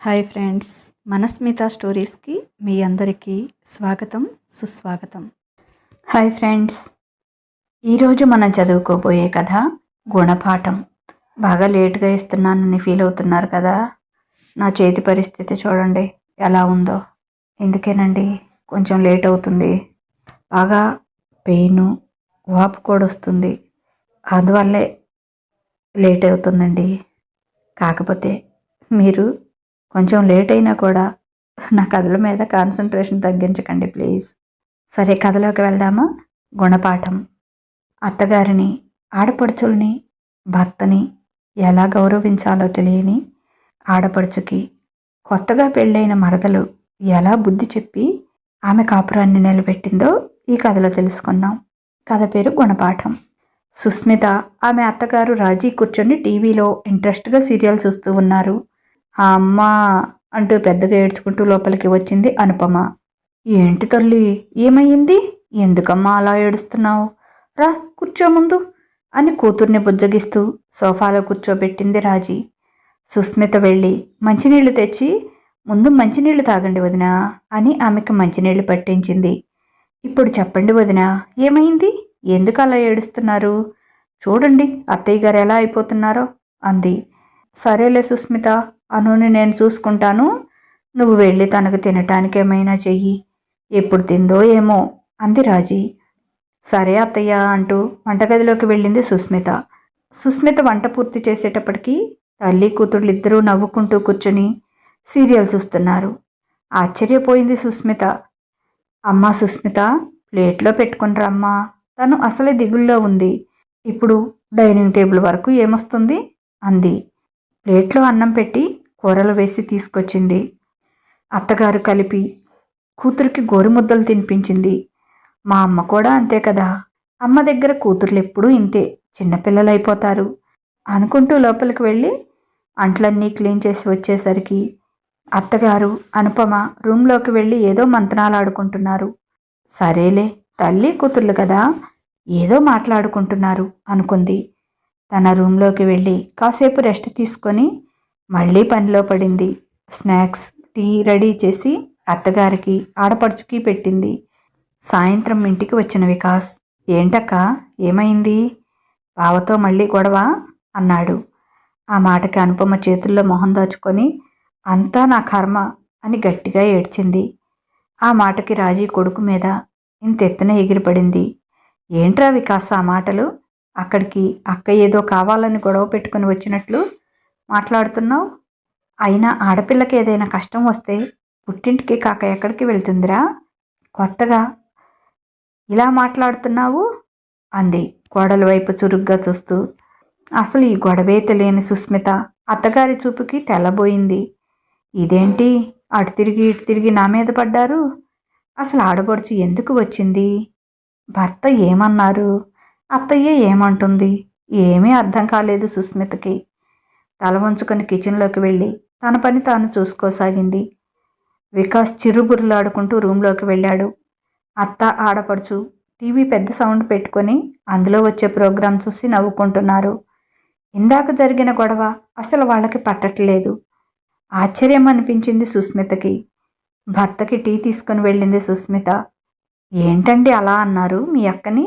Hi friends, మనస్మిత స్టోరీస్కి మీ అందరికీ స్వాగతం, సుస్వాగతం. హాయ్ ఫ్రెండ్స్, ఈరోజు మనం చదువుకోబోయే కథ గుణపాఠం. బాగా లేట్గా ఇస్తున్నానని ఫీల్ అవుతున్నారు కదా. నా చేతి పరిస్థితి చూడండి ఎలా ఉందో. ఎందుకేనండి కొంచెం లేట్ అవుతుంది. బాగా పెయిన్, వాపు కూడా వస్తుంది. అందువల్లే లేట్ అవుతుందండి. కాకపోతే మీరు కొంచెం లేట్ అయినా కూడా నా కథల మీద కాన్సన్ట్రేషన్ తగ్గించకండి ప్లీజ్. సరే, కథలోకి వెళ్దామా. గుణపాఠం. అత్తగారిని, ఆడపడుచుల్ని, భర్తని ఎలా గౌరవించాలో తెలియని ఆడపడుచుకి కొత్తగా పెళ్ళైన మరదలు ఎలా బుద్ధి చెప్పి ఆమె కాపురాన్ని నిలబెట్టిందో ఈ కథలో తెలుసుకుందాం. కథ పేరు గుణపాఠం. సుస్మిత, ఆమె అత్తగారు రాజీ కూర్చొని టీవీలో ఇంట్రెస్ట్గా సీరియల్ చూస్తూ ఉన్నారు. ఆ అమ్మా అంటూ పెద్దగా ఏడ్చుకుంటూ లోపలికి వచ్చింది అనుపమ. ఏంటి తల్లి, ఏమయ్యింది? ఎందుకమ్మా అలా ఏడుస్తున్నావు? రా కూర్చో ముందు అని కూతుర్ని బుజ్జగిస్తూ సోఫాలో కూర్చోబెట్టింది రాజీ. సుస్మిత వెళ్ళి మంచినీళ్లు తెచ్చి, ముందు మంచినీళ్లు తాగండి వదినా అని ఆమెకు మంచినీళ్లు పట్టించింది. ఇప్పుడు చెప్పండి వదినా, ఏమైంది? ఎందుకు అలా ఏడుస్తున్నారు? చూడండి అత్తయ్య గారు ఎలా అయిపోతున్నారో అంది. సరేలే సుస్మిత, అనుని నేను చూసుకుంటాను. నువ్వు వెళ్ళి తనకు తినటానికి ఏమైనా చెయ్యి. ఎప్పుడు తిందో ఏమో అంది రాజీ. సరే అత్తయ్య అంటూ వంటగదిలోకి వెళ్ళింది సుస్మిత. సుస్మిత వంట పూర్తి చేసేటప్పటికి తల్లి కూతుళ్ళు ఇద్దరూ నవ్వుకుంటూ కూర్చొని సీరియల్ చూస్తున్నారు. ఆశ్చర్యపోయింది సుస్మిత. అమ్మా సుస్మిత, ప్లేట్లో పెట్టుకుని రమ్మా. తను అసలే దిగుల్లో ఉంది. ఇప్పుడు డైనింగ్ టేబుల్ వరకు ఏమొస్తుంది అంది. ప్లేట్లో అన్నం పెట్టి కూరలు వేసి తీసుకొచ్చింది. అత్తగారు కలిపి కూతురికి గోరుముద్దలు తినిపించింది. మా అమ్మ కూడా అంతే కదా. అమ్మ దగ్గర కూతుర్లు ఎప్పుడూ ఇంతే, చిన్నపిల్లలైపోతారు అనుకుంటూ లోపలికి వెళ్ళి అంట్లన్నీ క్లీన్ చేసి వచ్చేసరికి అత్తగారు, అనుపమ రూమ్లోకి వెళ్ళి ఏదో మంత్రాలు ఆడుకుంటున్నారు. సరేలే, తల్లి కూతుర్లు కదా, ఏదో మాట్లాడుకుంటున్నారు అనుకుంది. తన రూమ్లోకి వెళ్ళి కాసేపు రెస్ట్ తీసుకొని మళ్ళీ పనిలో పడింది. స్నాక్స్, టీ రెడీ చేసి అత్తగారికి, ఆడపడుచుకి పెట్టింది. సాయంత్రం ఇంటికి వచ్చిన వికాస్, ఏంటక్క ఏమైంది? బావతో మళ్ళీ గొడవ అన్నాడు. ఆ మాటకి అనుపమ చేతుల్లో మొహం దాచుకొని అంతా నా కర్మ అని గట్టిగా ఏడ్చింది. ఆ మాటకి రాజీ కొడుకు మీద ఇంతెత్తున ఎగిరిపడింది. ఏంట్రా వికాస్ ఆ మాటలు? అక్కడికి అక్క ఏదో కావాలని గొడవ పెట్టుకుని వచ్చినట్లు మాట్లాడుతున్నావు. అయినా ఆడపిల్లకి ఏదైనా కష్టం వస్తే పుట్టింటికి కాక ఎక్కడికి వెళ్తుందిరా? కొత్తగా ఇలా మాట్లాడుతున్నావు అంది కోడల వైపు చురుగ్గా చూస్తూ. అసలు ఈ గొడవే తెలియని సుస్మిత అత్తగారి చూపుకి తెల్లబోయింది. ఇదేంటి అటు తిరిగి ఇటు తిరిగి నా మీద పడ్డారు? అసలు ఆడపడుచు ఎందుకు వచ్చింది? భర్త ఏమన్నారు? అత్తయ్య ఏమంటుంది? ఏమీ అర్థం కాలేదు సుస్మితకి. తల వంచుకొని కిచెన్లోకి వెళ్ళి తన పని తాను చూసుకోసాగింది. వికాస్ చిరుబుర్రులాడుకుంటూ రూంలోకి వెళ్ళాడు. అత్త, ఆడపడుచు టీవీ పెద్ద సౌండ్ పెట్టుకొని అందులో వచ్చే ప్రోగ్రాం చూసి నవ్వుకుంటున్నారు. ఇందాక జరిగిన గొడవ అసలు వాళ్ళకి పట్టట్లేదు. ఆశ్చర్యం అనిపించింది సుస్మితకి. భర్తకి టీ తీసుకుని వెళ్ళింది సుస్మిత. ఏంటండి అలా అన్నారు మీ అక్కని?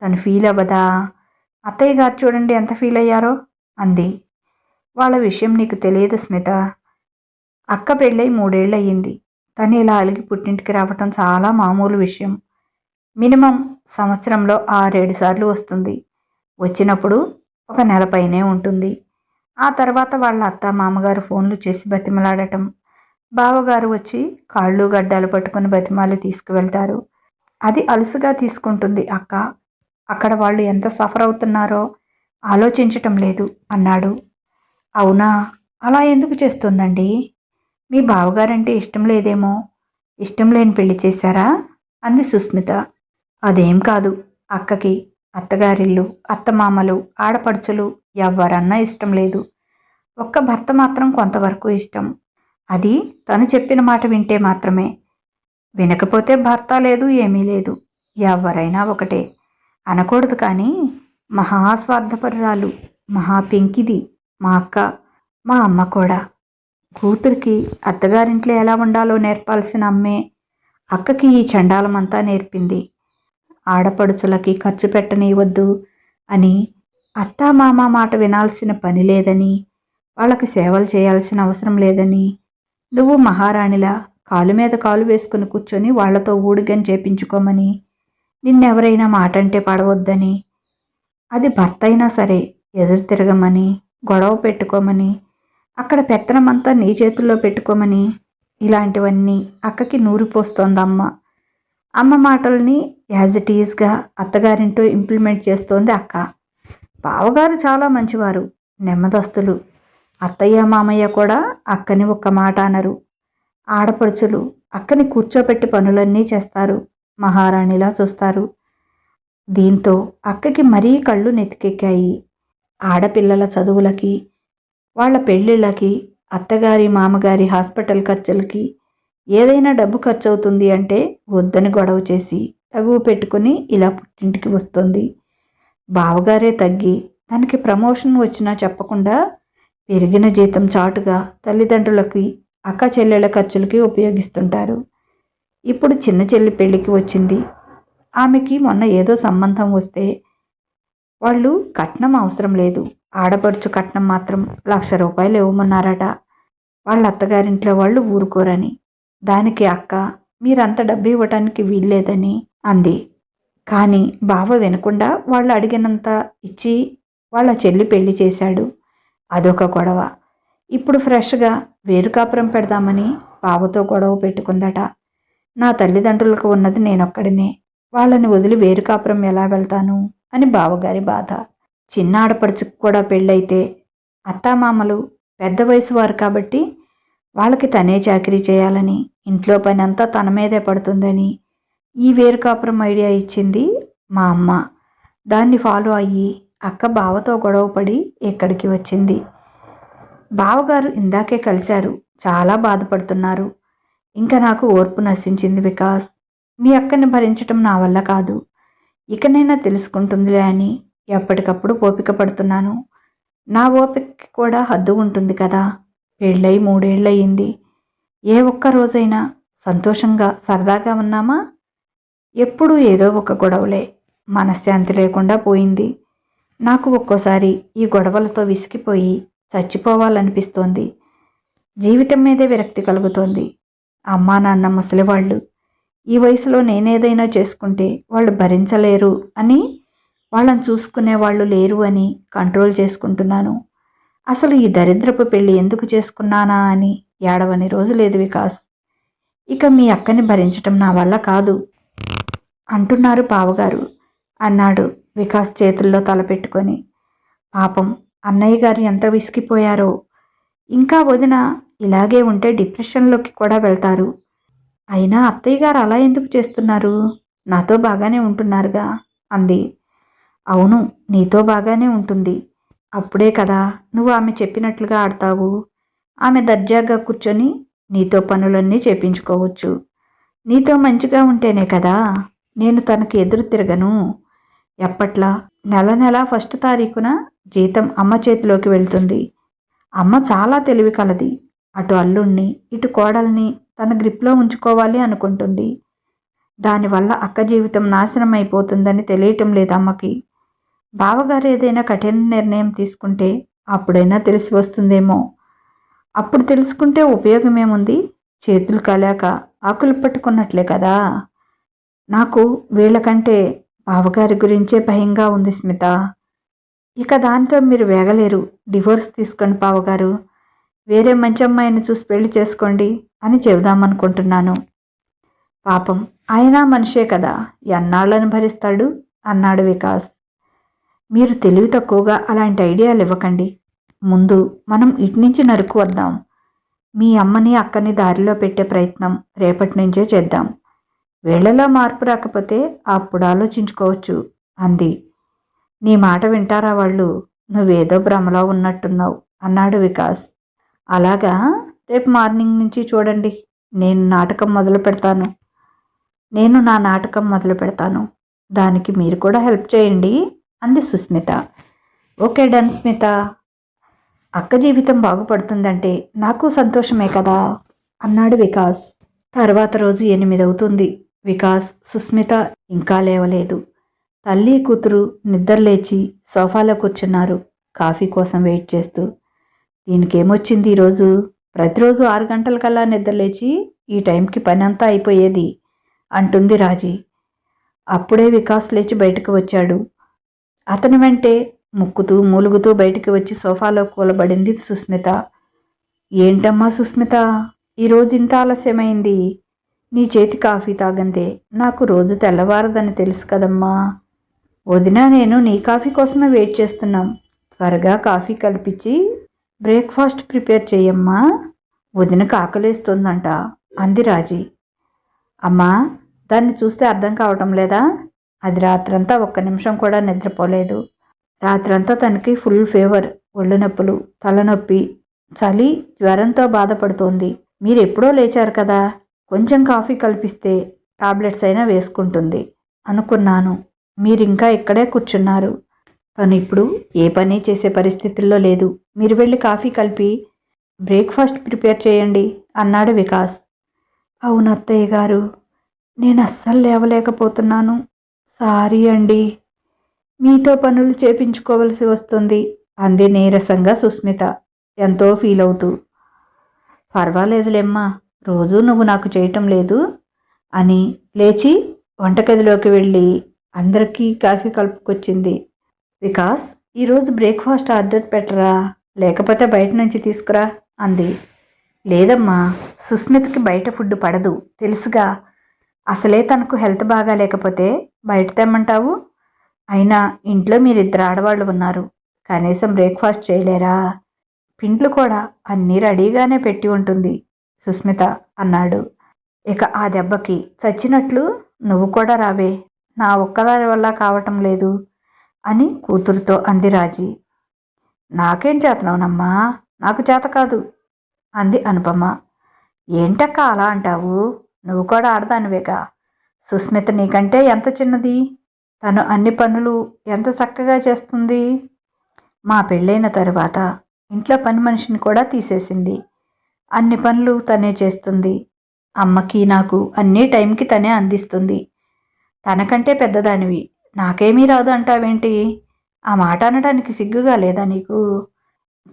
తను ఫీల్ అవ్వదా? అత్తయ్య గారు చూడండి ఎంత ఫీల్ అయ్యారో అంది. వాళ్ళ విషయం నీకు తెలియదు స్మిత. అక్క పెళ్ళై 3 ఏళ్ళు అయ్యింది. తను ఇలా అలిగి పుట్టింటికి రావటం చాలా మామూలు విషయం. మినిమం సంవత్సరంలో 6-7 సార్లు వస్తుంది. వచ్చినప్పుడు ఒక నెల పైనే ఉంటుంది. ఆ తర్వాత వాళ్ళ అత్త, మామగారు ఫోన్లు చేసి బతిమలాడటం, బావగారు వచ్చి కాళ్ళు గడ్డాలు పట్టుకుని బతిమాలి తీసుకువెళ్తారు. అది అలుసుగా తీసుకుంటుంది అక్క. అక్కడ వాళ్ళు ఎంత సఫర్ అవుతున్నారో ఆలోచించటం లేదు అన్నాడు. అవునా, అలా ఎందుకు చేస్తుందండి? మీ బావగారంటే ఇష్టం లేదేమో. ఇష్టం లేని పెళ్లి చేశారా అంది సుస్మిత. అదేం కాదు, అక్కకి అత్తగారిల్లు, అత్తమామలు, ఆడపడుచులు ఎవ్వరన్నా ఇష్టం లేదు. ఒక్క భర్త మాత్రం కొంతవరకు ఇష్టం. అది తను చెప్పిన మాట వింటే మాత్రమే. వినకపోతే భర్త లేదు, ఏమీ లేదు. ఎవరైనా ఒకటే అనకూడదు. కానీ మహాస్వార్థపరురాలు, మహా పెంకిది మా అక్క, మా అమ్మ కూడా. కూతురికి అత్తగారింట్లో ఎలా ఉండాలో నేర్పాల్సిన అమ్మే అక్కకి ఈ చండాలమంతా నేర్పింది. ఆడపడుచులకి ఖర్చు పెట్టనివ్వద్దు అని, అత్తామామ మాట వినాల్సిన పని లేదని, వాళ్ళకి సేవలు చేయాల్సిన అవసరం లేదని, నువ్వు మహారాణిలా కాలు మీద కాలు వేసుకుని కూర్చొని వాళ్లతో ఊడిగని చేపించుకోమని, నిన్నెవరైనా మాట అంటే పడవద్దని, అది భర్త అయినా సరే ఎదురు తిరగమని, గొడవ పెట్టుకోమని, అక్కడ పెత్తనమంతా నీ చేతుల్లో పెట్టుకోమని, ఇలాంటివన్నీ అక్కకి నూరిపోస్తోందమ్మ. అమ్మ మాటల్ని యాజ్ ఇట్ ఈజ్గా అత్తగారింటో ఇంప్లిమెంట్ చేస్తోంది అక్క. బావగారు చాలా మంచివారు, నెమ్మదస్తులు. అత్తయ్య మామయ్య కూడా అక్కని ఒక్క మాట అనరు. ఆడపడుచులు అక్కని కూర్చోపెట్టి పనులన్నీ చేస్తారు, మహారాణిలా చూస్తారు. దీంతో అక్కకి మరీ కళ్ళు నెత్తికెక్కాయి. ఆడపిల్లల చదువులకి, వాళ్ళ పెళ్ళిళ్ళకి, అత్తగారి మామగారి హాస్పిటల్ ఖర్చులకి ఏదైనా డబ్బు ఖర్చు అవుతుంది అంటే వద్దని గొడవ చేసి తగువ పెట్టుకుని ఇలా పుట్టింటికి వస్తుంది. బావగారే తగ్గి తనకి ప్రమోషన్ వచ్చినా చెప్పకుండా పెరిగిన జీతం చాటుగా తల్లిదండ్రులకి, అక్క చెల్లెళ్ళ ఖర్చులకి ఉపయోగిస్తుంటారు. ఇప్పుడు చిన్న చెల్లి పెళ్ళికి వచ్చింది. ఆమెకి మొన్న ఏదో సంబంధం వస్తే వాళ్ళు కట్నం అవసరం లేదు, ఆడపడుచు కట్నం మాత్రం 1,00,000 రూపాయలు ఇవ్వమన్నారట. వాళ్ళ అత్తగారింట్లో వాళ్ళు ఊరుకోరని. దానికి అక్క మీరంత డబ్బు ఇవ్వటానికి వీల్లేదని అంది. కానీ బావ వినకుండా వాళ్ళు అడిగినంత ఇచ్చి వాళ్ళ చెల్లి పెళ్లి చేశాడు. అదొక గొడవ. ఇప్పుడు ఫ్రెష్గా వేరు కాపురం పెడదామని బావతో గొడవ పెట్టుకుందట. నా తల్లిదండ్రులకు ఉన్నది నేనొక్కడినే, వాళ్ళని వదిలి వేరు కాపురం ఎలా వెళ్తాను అని బావగారి బాధ. చిన్న ఆడపడుచుకు కూడా పెళ్ళైతే అత్తామామలు పెద్ద వయసు వారు కాబట్టి వాళ్ళకి తనే చాకరీ చేయాలని, ఇంట్లో పని అంతా తన మీదే పడుతుందని ఈ వేరు కాపురం ఐడియా ఇచ్చింది మా అమ్మ. దాన్ని ఫాలో అయ్యి అక్క బావతో గొడవపడి ఇక్కడికి వచ్చింది. బావగారు ఇందాకే కలిశారు, చాలా బాధపడుతున్నారు. ఇంకా నాకు ఓర్పు నశించింది వికాస్. మీ అక్కని భరించటం నా వల్ల కాదు, ఇకనైనా తెలుసుకుంటుందిలే అని ఎప్పటికప్పుడు ఓపిక పడుతున్నాను. నా ఓపికకి కూడా హద్దు ఉంటుంది కదా. పెళ్ళై 3 ఏళ్ళయింది. ఏ ఒక్క రోజైనా సంతోషంగా సరదాగా ఉన్నామా? ఎప్పుడూ ఏదో ఒక గొడవలే. మనశ్శాంతి లేకుండా పోయింది. నాకు ఒక్కోసారి ఈ గొడవలతో విసిగిపోయి చచ్చిపోవాలనిపిస్తోంది. జీవితం మీదే విరక్తి కలుగుతోంది. అమ్మా నాన్న ముసలివాళ్ళు. ఈ వయసులో నేనేదైనా చేసుకుంటే వాళ్ళు భరించలేరు అని, వాళ్ళని చూసుకునే వాళ్ళు లేరు అని కంట్రోల్ చేసుకుంటున్నాను. అసలు ఈ దరిద్రపు పెళ్లి ఎందుకు చేసుకున్నానా అని ఏడవని రోజు లేదు వికాస్. ఇక మీ అక్కని భరించటం నా వల్ల కాదు అంటున్నారు బావగారు అన్నాడు వికాస్ చేతుల్లో తలపెట్టుకొని. పాపం అన్నయ్య గారు ఎంత విసిగిపోయారో. ఇంకా వదిన ఇలాగే ఉంటే డిప్రెషన్లోకి కూడా వెళ్తారు. అయినా అత్తయ్య గారు అలా ఎందుకు చేస్తున్నారు? నాతో బాగానే ఉంటున్నారుగా అంది. అవును, నీతో బాగానే ఉంటుంది. అప్పుడే కదా నువ్వు ఆమె చెప్పినట్లుగా ఆడతావు. ఆమె దర్జాగా కూర్చొని నీతో పనులన్నీ చేపించుకోవచ్చు. నీతో మంచిగా ఉంటేనే కదా నేను తనకి ఎదురు తిరగను. ఎప్పట్లా నెల 1 తారీఖున జీతం అమ్మ చేతిలోకి వెళ్తుంది. అమ్మ చాలా తెలివి కలది. అటు అల్లుణ్ణి ఇటు కోడల్ని తన గ్రిప్లో ఉంచుకోవాలి అనుకుంటుంది. దానివల్ల అక్క జీవితం నాశనం అయిపోతుందని తెలియటం లేదు అమ్మకి. బావగారు ఏదైనా కఠిన నిర్ణయం తీసుకుంటే అప్పుడైనా తెలిసి వస్తుందేమో. అప్పుడు తెలుసుకుంటే ఉపయోగమేముంది? చేతులు కాలాక ఆకులు పట్టుకున్నట్లే కదా. నాకు వీళ్ళకంటే బావగారి గురించే భయంగా ఉంది స్మిత. ఇక దాంతో మీరు వేగలేరు. డివోర్స్ తీసుకోండి బావగారు. వేరే మంచి అమ్మాయిని చూసి పెళ్లి చేసుకోండి అని చెబుదామనుకుంటున్నాను. పాపం ఆయన మనిషే కదా, ఎన్నాళ్ళని భరిస్తాడు అన్నాడు వికాస్. మీరు తెలివి తక్కువగా అలాంటి ఐడియాలు ఇవ్వకండి. ముందు మనం ఇటు నుంచి నరుకు వద్దాం. మీ అమ్మని అక్కని దారిలో పెట్టే ప్రయత్నం రేపటి నుంచే చేద్దాం. వీళ్లలో మార్పు రాకపోతే అప్పుడు ఆలోచించుకోవచ్చు అంది. నీ మాట వింటారా వాళ్ళు? నువ్వేదో భ్రమలో ఉన్నట్టున్నావు అన్నాడు వికాస్. అలాగా, రేపు మార్నింగ్ నుంచి చూడండి. నేను నా నాటకం మొదలు పెడతాను. దానికి మీరు కూడా హెల్ప్ చేయండి అంది సుస్మిత. Okay done Smitha. అక్క జీవితం బాగుపడుతుందంటే నాకు సంతోషమే కదా అన్నాడు వికాస్. తర్వాత రోజు 8 అవుతుంది. వికాస్, సుస్మిత ఇంకా లేవలేదు. తల్లి కూతురు నిద్రలేచి సోఫాలో కూర్చున్నారు కాఫీ కోసం వెయిట్ చేస్తూ. దీనికేమొచ్చింది ఈరోజు? ప్రతిరోజు 6 గంటలకల్లా నిద్రలేచి ఈ టైంకి పని అంతా అయిపోయేది అంటుంది రాజీ. అప్పుడే వికాస్ లేచి బయటకు వచ్చాడు. అతని వెంటే ముక్కుతూ మూలుగుతూ బయటికి వచ్చి సోఫాలో కూలబడింది సుస్మిత. ఏంటమ్మా సుస్మిత, ఈరోజు ఇంత ఆలస్యమైంది? నీ చేతి కాఫీ తాగందే నాకు రోజు తెల్లవారదని తెలుసు కదమ్మా. వదినా నేను నీ కాఫీ కోసమే వెయిట్ చేస్తున్నాం. త్వరగా కాఫీ కలిపించి బ్రేక్ఫాస్ట్ ప్రిపేర్ చేయమ్మా, వదినకు ఆకలేస్తుందంట అంది రాజీ. అమ్మా, దాన్ని చూస్తే అర్థం కావటం లేదా? అది రాత్రంతా ఒక్క నిమిషం కూడా నిద్రపోలేదు. రాత్రంతా తనకి ఫుల్ ఫీవర్, ఒళ్ళు నొప్పులు, తలనొప్పి, చలి, జ్వరంతో బాధపడుతోంది. మీరెప్పుడో లేచారు కదా, కొంచెం కాఫీ కల్పిస్తే టాబ్లెట్స్ అయినా వేసుకుంటుంది అనుకున్నాను. మీరింకా ఇక్కడే కూర్చున్నారు. తను ఇప్పుడు ఏ పని చేసే పరిస్థితుల్లో లేదు. మీరు వెళ్ళి కాఫీ కలిపి బ్రేక్ఫాస్ట్ ప్రిపేర్ చేయండి అన్నాడు వికాస్. అవును అత్తయ్య గారు, నేను అస్సలు లేవలేకపోతున్నాను. సారీ అండి, మీతో పనులు చేపించుకోవలసి వస్తుంది అంది నీరసంగా సుస్మిత ఎంతో ఫీల్ అవుతూ. పర్వాలేదులేమ్మా, రోజూ నువ్వు నాకు చేయటం లేదు అని లేచి వంటగదిలోకి వెళ్ళి అందరికీ కాఫీ కలుపుకొచ్చింది. వికాస్, ఈరోజు బ్రేక్ఫాస్ట్ ఆర్డర్ పెట్టరా, లేకపోతే బయట నుంచి తీసుకురా అంది. లేదమ్మా, సుస్మితకి బయట ఫుడ్ పడదు తెలుసుగా. అసలే తనకు హెల్త్ బాగా లేకపోతే బయట తెమ్మంటావు? అయినా ఇంట్లో మీరిద్దరు ఆడవాళ్ళు ఉన్నారు, కనీసం బ్రేక్ఫాస్ట్ చేయలేరా? పిండ్లు కూడా అన్నీ రెడీగానే పెట్టి ఉంటుంది సుస్మిత అన్నాడు. ఇక ఆ దెబ్బకి చచ్చినట్లు నువ్వు కూడా రావే, నా ఒక్కదాని వల్ల కావటం లేదు అని కూతురుతో అంది రాజీ. నాకేం చేతనవునమ్మా, నాకు చేత కాదు అంది అనుపమ. ఏంటక్క అలా అంటావు? నువ్వు కూడా ఆడదానివేగా. సుస్మిత నీకంటే ఎంత చిన్నది, తను అన్ని పనులు ఎంత చక్కగా చేస్తుంది. మా పెళ్ళైన తరువాత ఇంట్లో పని మనిషిని కూడా తీసేసింది. అన్ని పనులు తనే చేస్తుంది. అమ్మకి నాకు అన్నీ టైంకి తనే అందిస్తుంది. తనకంటే పెద్దదానివి, నాకేమీ రాదు అంటావేంటి? ఆ మాట అనడానికి సిగ్గుగా లేదా నీకు?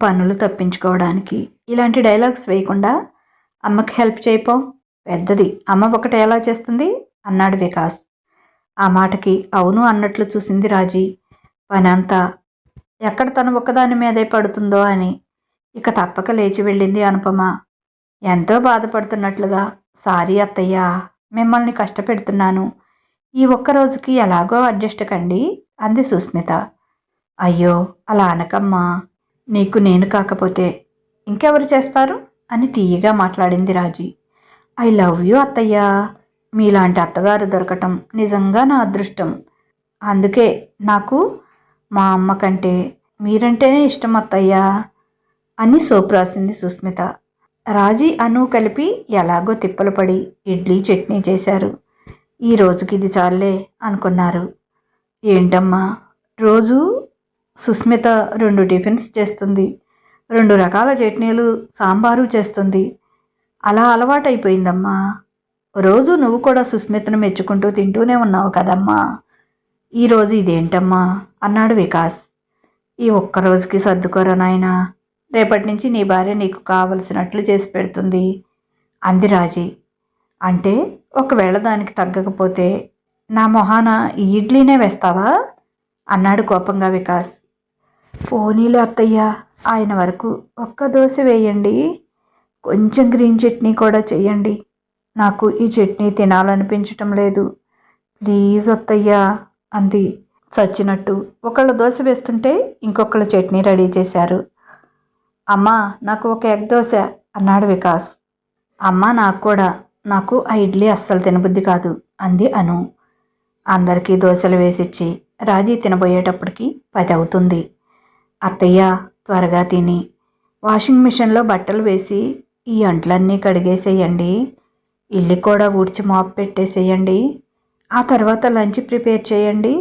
పనులు తప్పించుకోవడానికి ఇలాంటి డైలాగ్స్ వేయకుండా అమ్మకి హెల్ప్ చేయిపో. పెద్దది, అమ్మ ఒకటి ఎలా చేస్తుంది అన్నాడు వికాస్. ఆ మాటకి అవును అన్నట్లు చూసింది రాజీ. పని అంతా ఎక్కడ తను ఒక్కదాని మీదే పడుతుందో అని. ఇక తప్పక లేచి వెళ్ళింది అనుపమ ఎంతో బాధపడుతున్నట్లుగా. సారీ అత్తయ్య, మిమ్మల్ని కష్టపెడుతున్నాను. ఈ ఒక్కరోజుకి ఎలాగో అడ్జస్ట్ కండి అంది సుస్మిత. అయ్యో అలా అనకమ్మా, నీకు నేను కాకపోతే ఇంకెవరు చేస్తారు అని తీయగా మాట్లాడింది రాజీ. ఐ లవ్ యూ అత్తయ్య, మీలాంటి అత్తగారు దొరకటం నిజంగా నా అదృష్టం. అందుకే నాకు మా అమ్మ కంటే మీరంటేనే ఇష్టం అత్తయ్యా అని సోపు రాసింది సుస్మిత. రాజీ అను కలిపి ఎలాగో తిప్పలు పడి ఇడ్లీ చట్నీ చేశారు. ఈ రోజుకి ఇది చాలే అనుకున్నారు. ఏంటమ్మా, రోజు సుస్మిత 2 టిఫిన్స్ చేస్తుంది, 2 రకాల చట్నీలు సాంబారు చేస్తుంది. అలా అలవాటైపోయిందమ్మా. రోజు నువ్వు కూడా సుస్మితను మెచ్చుకుంటూ తింటూనే ఉన్నావు కదమ్మా. ఈరోజు ఇదేంటమ్మా అన్నాడు వికాస్. ఈ ఒక్కరోజుకి సర్దుకోరా నాయనా, రేపటి నుంచి నీ భార్య నీకు కావలసినట్లు చేసి పెడుతుంది అంది రాజీ. అంటే ఒకవేళ దానికి తగ్గకపోతే నా మొహాన ఈ ఇడ్లీనే వేస్తావా అన్నాడు కోపంగా వికాస్. పోనీలే అత్తయ్య, ఆయన వరకు ఒక్క దోశ వేయండి, కొంచెం గ్రీన్ చట్నీ కూడా చెయ్యండి. నాకు ఈ చట్నీ తినాలనిపించటం లేదు, ప్లీజ్ అత్తయ్య అంది చచ్చినట్టు. ఒకళ్ళు దోశ వేస్తుంటే ఇంకొకళ్ళు చట్నీ రెడీ చేశారు. అమ్మా నాకు ఒక ఎగ్ దోశ అన్నాడు వికాస్. అమ్మా నాకు కూడా, నాకు ఆ ఇడ్లీ అస్సలు తినబుద్ధి కాదు అంది అను. అందరికీ దోశలు వేసిచ్చి రాజీ తినబోయేటప్పటికి 10 అవుతుంది. అత్తయ్య త్వరగా తిని వాషింగ్ మిషన్లో బట్టలు వేసి ఈ అంట్లన్నీ కడిగేసేయండి, ఇల్లు కూడా ఊడ్చి మాప్ పెట్టేసేయండి, ఆ తర్వాత లంచ్ ప్రిపేర్ చేయండి.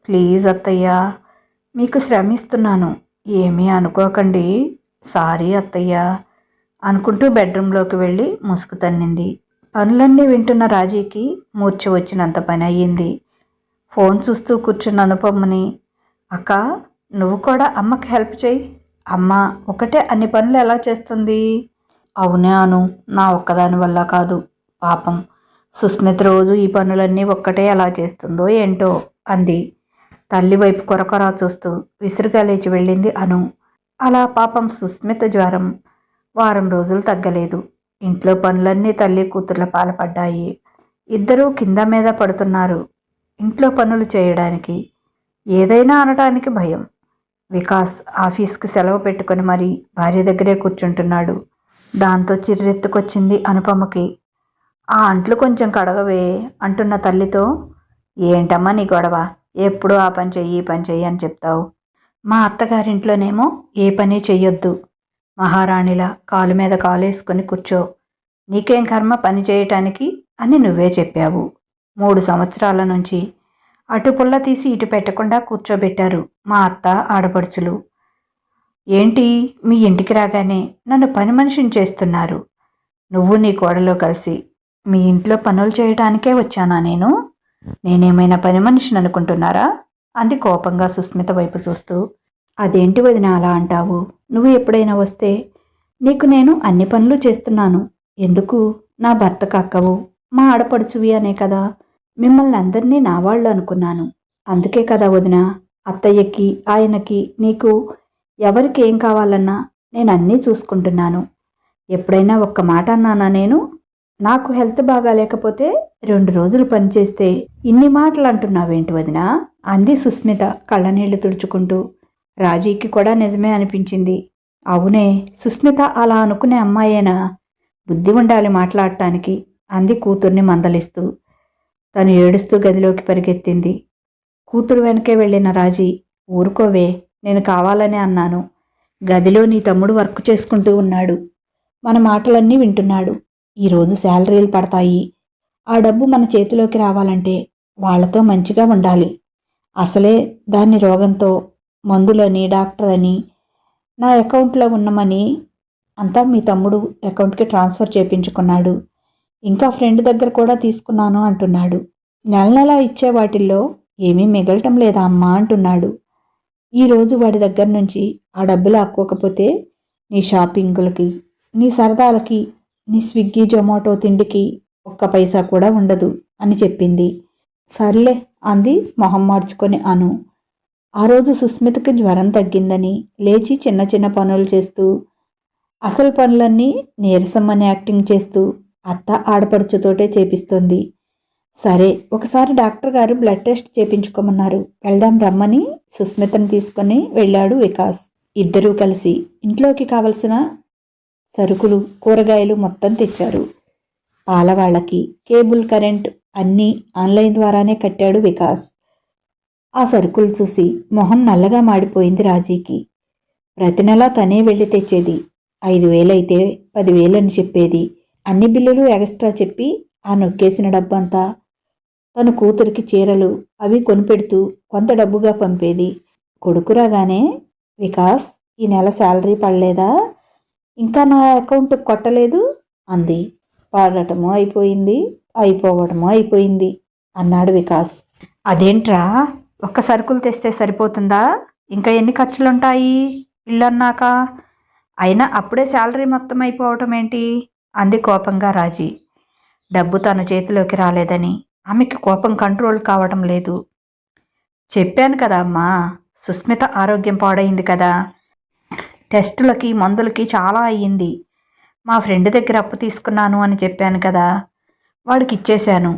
ప్లీజ్ అత్తయ్య, మీకు శ్రమిస్తున్నాను, ఏమీ అనుకోకండి సారీ అత్తయ్య అనుకుంటూ బెడ్రూమ్లోకి వెళ్ళి ముసుగు తన్నింది. పనులన్నీ వింటున్న రాజీకి మూర్ఛ వచ్చినంత పని అయ్యింది. ఫోన్ చూస్తూ కూర్చున్న అనుపమ్మని, అక్క నువ్వు కూడా అమ్మకి హెల్ప్ చేయి, అమ్మ ఒకటే అన్ని పనులు ఎలా చేస్తుంది? అవునే అను, నా ఒక్కదాని వల్ల కాదు, పాపం సుస్మిత రోజు ఈ పనులన్నీ ఒక్కటే ఎలా చేస్తుందో ఏంటో అంది. తల్లి వైపు కొరకొరా చూస్తూ విసురుగా లేచి వెళ్ళింది అను. అలా పాపం సుస్మిత జ్వరం వారం రోజులు తగ్గలేదు. ఇంట్లో పనులన్నీ తల్లి కూతుర్ల పాలపడ్డాయి. ఇద్దరూ కింద మీద పడుతున్నారు ఇంట్లో పనులు చేయడానికి. ఏదైనా అనటానికి భయం. వికాస్ ఆఫీస్కి సెలవు పెట్టుకొని మరీ భార్య దగ్గరే కూర్చుంటున్నాడు. దాంతో చిర్రెత్తుకొచ్చింది అనుపమకి. ఆ అంట్లు కొంచెం కడగవే అంటున్న తల్లితో, ఏంటమ్మా నీ గొడవ, ఎప్పుడూ ఆ పని చెయ్యి ఈ పని చెయ్యి అని చెప్తావు. మా అత్తగారింట్లోనేమో ఏ పని చెయ్యొద్దు, మహారాణిలా కాలు మీద కాలేసుకొని కూర్చో, నీకేం కర్మ పని చేయటానికి అని నువ్వే చెప్పావు. 3 సంవత్సరాల నుంచి అటు పుల్ల తీసి ఇటు పెట్టకుండా కూర్చోబెట్టారు మా అత్త ఆడపడుచులు. ఏంటి మీ ఇంటికి రాగానే నన్ను పని మనిషిని చేస్తున్నారు. నువ్వు నీ కోడలో కలిసి మీ ఇంట్లో పనులు చేయటానికే వచ్చానా నేనేమైనా పని మనిషిని అనుకుంటున్నారా అంది కోపంగా సుస్మిత వైపు చూస్తూ. అదేంటి వదిన అలా అంటావు? నువ్వు ఎప్పుడైనా వస్తే నీకు నేను అన్ని పనులు చేస్తున్నాను. ఎందుకు? నా భర్తకు అక్కవు, మా ఆడపడుచువి అనే కదా మిమ్మల్ని అందరినీ నా వాళ్ళు అనుకున్నాను. అందుకే కదా వదిన, అత్తయ్యకి ఆయనకి నీకు ఎవరికి ఏం కావాలన్నా నేను అన్నీ చూసుకుంటున్నాను. ఎప్పుడైనా ఒక్క మాట అన్నానా నాకు హెల్త్ బాగా లేకపోతే 2 రోజులు పనిచేస్తే ఇన్ని మాటలు అంటున్నావేంటి వదినా అంది సుస్మిత కళ్ళనీళ్లు తుడుచుకుంటూ. రాజీకి కూడా నిజమే అనిపించింది. అవునే, సుస్మిత అలా అనుకునే అమ్మాయేనా? బుద్ధి ఉండాలి మాట్లాడటానికి అంది కూతుర్ని మందలిస్తూ. తను ఏడుస్తూ గదిలోకి పరిగెత్తింది. కూతురు వెనకే వెళ్ళిన రాజీ, ఊరుకోవే, నేను కావాలనే అన్నాను. గదిలో నీ తమ్ముడు వర్క్ చేసుకుంటూ ఉన్నాడు, మన మాటలన్నీ వింటున్నాడు. ఈరోజు శాలరీలు పడతాయి. ఆ డబ్బు మన చేతిలోకి రావాలంటే వాళ్లతో మంచిగా ఉండాలి. అసలే దాన్ని రోగంతో మందులని డాక్టర్ అని నా అకౌంట్లో ఉన్న మనీ అంతా మీ తమ్ముడు అకౌంట్కి ట్రాన్స్ఫర్ చేయించుకున్నాడు. ఇంకా ఫ్రెండ్ దగ్గర కూడా తీసుకున్నాను అంటున్నాడు. నెల నెలా ఇచ్చే వాటిల్లో ఏమీ మిగలటం లేదా అమ్మా అంటున్నాడు. ఈరోజు వాడి దగ్గర నుంచి ఆ డబ్బులు ఆక్కోకపోతే నీ షాపింగులకి, నీ సరదాలకి, నీ స్విగ్గీ జొమాటో తిండికి ఒక్క పైసా కూడా ఉండదు అని చెప్పింది. సర్లే అంది మొహం మార్చుకొని అను. ఆ రోజు సుస్మితకి జ్వరం తగ్గిందని లేచి చిన్న చిన్న పనులు చేస్తూ, అసలు పనులన్నీ నీరసమ్మని యాక్టింగ్ చేస్తూ అత్త ఆడపడుచుతోటే చేపిస్తోంది. సరే ఒకసారి డాక్టర్ గారు బ్లడ్ టెస్ట్ చేయించుకోమన్నారు, వెళ్దాం రమ్మని సుస్మితను తీసుకొని వెళ్ళాడు వికాస్. ఇద్దరూ కలిసి ఇంట్లోకి కావలసిన సరుకులు కూరగాయలు మొత్తం తెచ్చారు. పాలవాళ్లకి కేబుల్ కరెంట్ అన్నీ ఆన్లైన్ ద్వారానే కట్టాడు వికాస్. ఆ సరుకులు చూసి మొహం నల్లగా మాడిపోయింది రాజీకి. ప్రతి నెలా తనే వెళ్ళి తెచ్చేది. 5,000 అయితే 10,000 అని చెప్పేది. అన్ని బిల్లులు ఎక్స్ట్రా చెప్పి ఆ నొక్కేసిన డబ్బంతా తన కూతురికి చీరలు అవి కొనిపెడుతూ కొంత డబ్బుగా పంపేది. కొడుకు రాగానే, వికాస్ ఈ నెల శాలరీ పడలేదా, ఇంకా నా అకౌంట్ కొట్టలేదు అంది. పాడటమో అయిపోయింది, అయిపోవడమో అయిపోయింది అన్నాడు వికాస్. అదేంట్రా, ఒక్క సరుకులు తెస్తే సరిపోతుందా? ఇంకా ఎన్ని ఖర్చులుంటాయి ఇల్లు అన్నాక? అయినా అప్పుడే శాలరీ మొత్తం అయిపోవటం ఏంటి అంది కోపంగా రాజీ. డబ్బు తన చేతిలోకి రాలేదని ఆమెకి కోపం కంట్రోల్ కావటం లేదు. చెప్పాను కదా అమ్మా, సుస్మిత ఆరోగ్యం పాడైంది కదా, టెస్టులకి మందులకి చాలా అయ్యింది. మా ఫ్రెండ్ దగ్గర అప్పు తీసుకున్నాను అని చెప్పాను కదా, వాడికి ఇచ్చేశాను.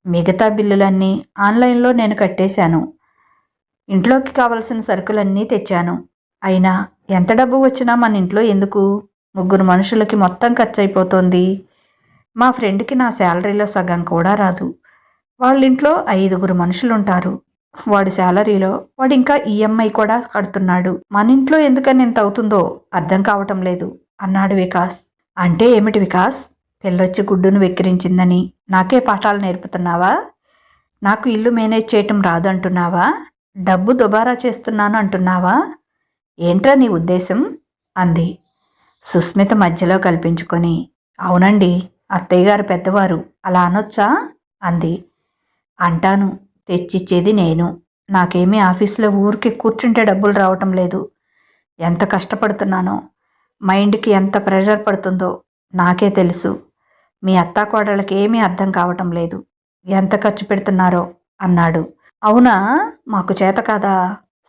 మిగతా బిల్లులన్నీ ఆన్లైన్లో నేను కట్టేశాను. ఇంట్లోకి కావలసిన సరుకులన్నీ తెచ్చాను. అయినా ఎంత డబ్బు వచ్చినా మన ఇంట్లో ఎందుకు? 3 మనుషులకి మొత్తం ఖర్చు అయిపోతుంది. మా ఫ్రెండ్కి నా శాలరీలో సగం కూడా రాదు. వాళ్ళింట్లో 5 మనుషులుంటారు. వాడి శాలరీలో వాడు ఇంకా ఈఎంఐ కూడా కడుతున్నాడు. మన ఇంట్లో ఎందుకని ఇంత అవుతుందో అర్థం కావటం లేదు అన్నాడు వికాస్. అంటే ఏమిటి వికాస్, పిల్లొచ్చి గుడ్డును వెక్కిరించిందని నాకే పాఠాలు నేర్పుతున్నావా? నాకు ఇల్లు మేనేజ్ చేయటం రాదు అంటున్నావా? డబ్బు దుబారా చేస్తున్నాను అంటున్నావా? ఏంట్రా నీ ఉద్దేశం అంది. సుస్మిత మధ్యలో కల్పించుకొని, అవునండి, అత్తయ్య గారు పెద్దవారు, అలా అనొచ్చా అంది. అంటాను, తెచ్చిచ్చేది నేను. నాకేమీ ఆఫీసులో ఊరికి కూర్చుంటే డబ్బులు రావటం లేదు. ఎంత కష్టపడుతున్నానో, మైండ్కి ఎంత ప్రెషర్ పడుతుందో నాకే తెలుసు. మీ అత్తాకోడళ్ళకి ఏమీ అర్థం కావటం లేదు. ఎంత ఖర్చు పెడుతున్నారో అన్నాడు. అవునా, మాకు చేత కాదా?